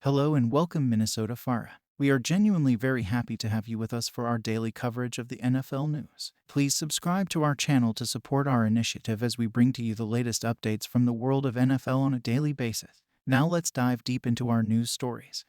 Hello and welcome, Minnesota Farah. We are genuinely very happy to have you with us for our daily coverage of the NFL news. Please subscribe to our channel to support our initiative as we bring to you the latest updates from the world of NFL on a daily basis. Now let's dive deep into our news stories.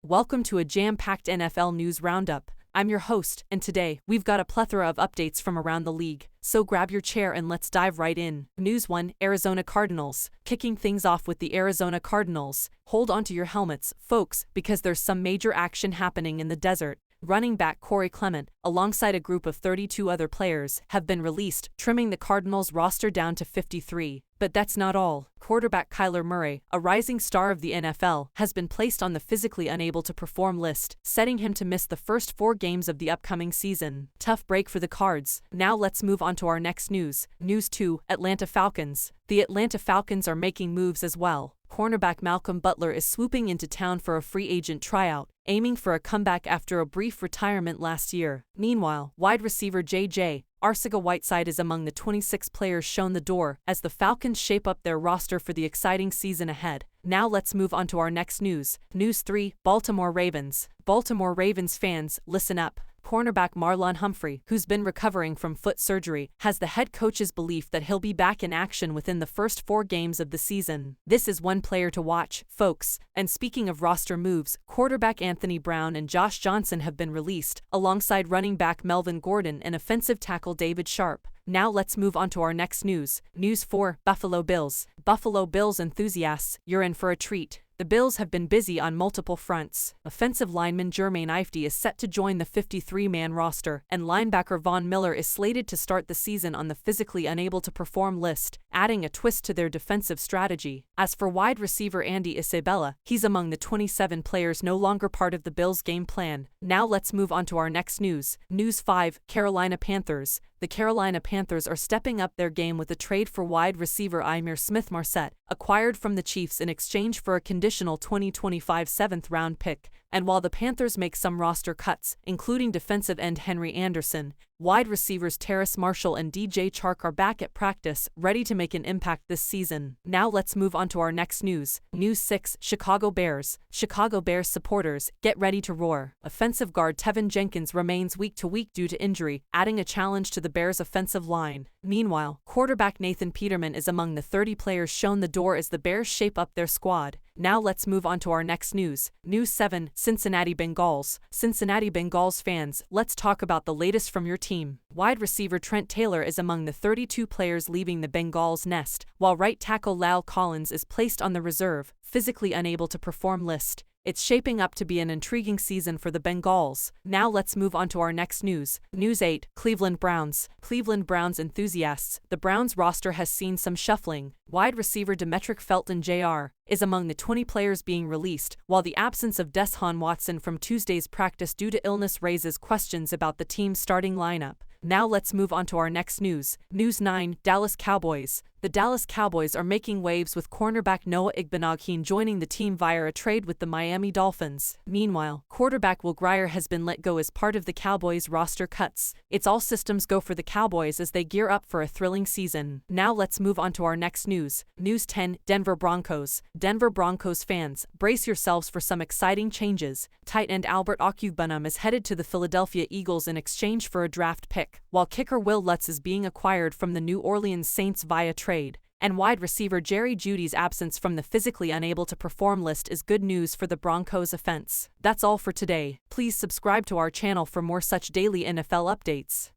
Welcome to a jam-packed NFL news roundup. I'm your host, and today, we've got a plethora of updates from around the league. So grab your chair and let's dive right in. News 1, Arizona Cardinals. Kicking things off with the Arizona Cardinals. Hold onto your helmets, folks, because there's some major action happening in the desert. Running back Corey Clement, alongside a group of 32 other players, have been released, trimming the Cardinals' roster down to 53. But that's not all. Quarterback Kyler Murray, a rising star of the NFL, has been placed on the physically unable to perform list, setting him to miss the first 4 games of the upcoming season. Tough break for the Cards. Now let's move on to our next news. News 2, Atlanta Falcons. The Atlanta Falcons are making moves as well. Cornerback Malcolm Butler is swooping into town for a free agent tryout, aiming for a comeback after a brief retirement last year. Meanwhile, wide receiver J.J. Arcega-Whiteside is among the 26 players shown the door as the Falcons shape up their roster for the exciting season ahead. Now let's move on to our next news. News 3, Baltimore Ravens. Baltimore Ravens fans, listen up. Cornerback Marlon Humphrey, who's been recovering from foot surgery, has the head coach's belief that he'll be back in action within the first 4 games of the season. This is one player to watch, folks. And speaking of roster moves, quarterback Anthony Brown and Josh Johnson have been released, alongside running back Melvin Gordon and offensive tackle David Sharp. Now let's move on to our next news. News 4, Buffalo Bills. Buffalo Bills enthusiasts, you're in for a treat. The Bills have been busy on multiple fronts. Offensive lineman Jermaine Ifedi is set to join the 53-man roster, and linebacker Von Miller is slated to start the season on the physically unable to perform list, adding a twist to their defensive strategy. As for wide receiver Andy Isabella, he's among the 27 players no longer part of the Bills' game plan. Now let's move on to our next news. News 5, Carolina Panthers. The Carolina Panthers are stepping up their game with a trade for wide receiver Ihmir Smith-Marsette, acquired from the Chiefs in exchange for a conditional 2025 7th-round pick. And while the Panthers make some roster cuts, including defensive end Henry Anderson, wide receivers Terrace Marshall and DJ Chark are back at practice, ready to make an impact this season. Now let's move on to our next news. News 6, Chicago Bears. Chicago Bears supporters, get ready to roar. Offensive guard Tevin Jenkins remains week to week due to injury, adding a challenge to the Bears' offensive line. Meanwhile, quarterback Nathan Peterman is among the 30 players shown the door as the Bears shape up their squad. Now let's move on to our next news. News 7, Cincinnati Bengals. Cincinnati Bengals fans, let's talk about the latest from your team. Wide receiver Trent Taylor is among the 32 players leaving the Bengals nest, while right tackle La'el Collins is placed on the reserve, physically unable to perform list. It's shaping up to be an intriguing season for the Bengals. Now let's move on to our next news. News 8, Cleveland Browns. Cleveland Browns enthusiasts, the Browns roster has seen some shuffling. Wide receiver Demetric Felton Jr. is among the 20 players being released, while the absence of Deshaun Watson from Tuesday's practice due to illness raises questions about the team's starting lineup. Now let's move on to our next news. News 9, Dallas Cowboys. The Dallas Cowboys are making waves with cornerback Noah Igbinoghene joining the team via a trade with the Miami Dolphins. Meanwhile, quarterback Will Grier has been let go as part of the Cowboys' roster cuts. It's all systems go for the Cowboys as they gear up for a thrilling season. Now let's move on to our next news. News 10, Denver Broncos. Denver Broncos fans, brace yourselves for some exciting changes. Tight end Albert Okwuegbunam is headed to the Philadelphia Eagles in exchange for a draft pick, while kicker Will Lutz is being acquired from the New Orleans Saints via trade. And wide receiver Jerry Jeudy's absence from the physically unable to perform list is good news for the Broncos offense. That's all for today. Please subscribe to our channel for more such daily NFL updates.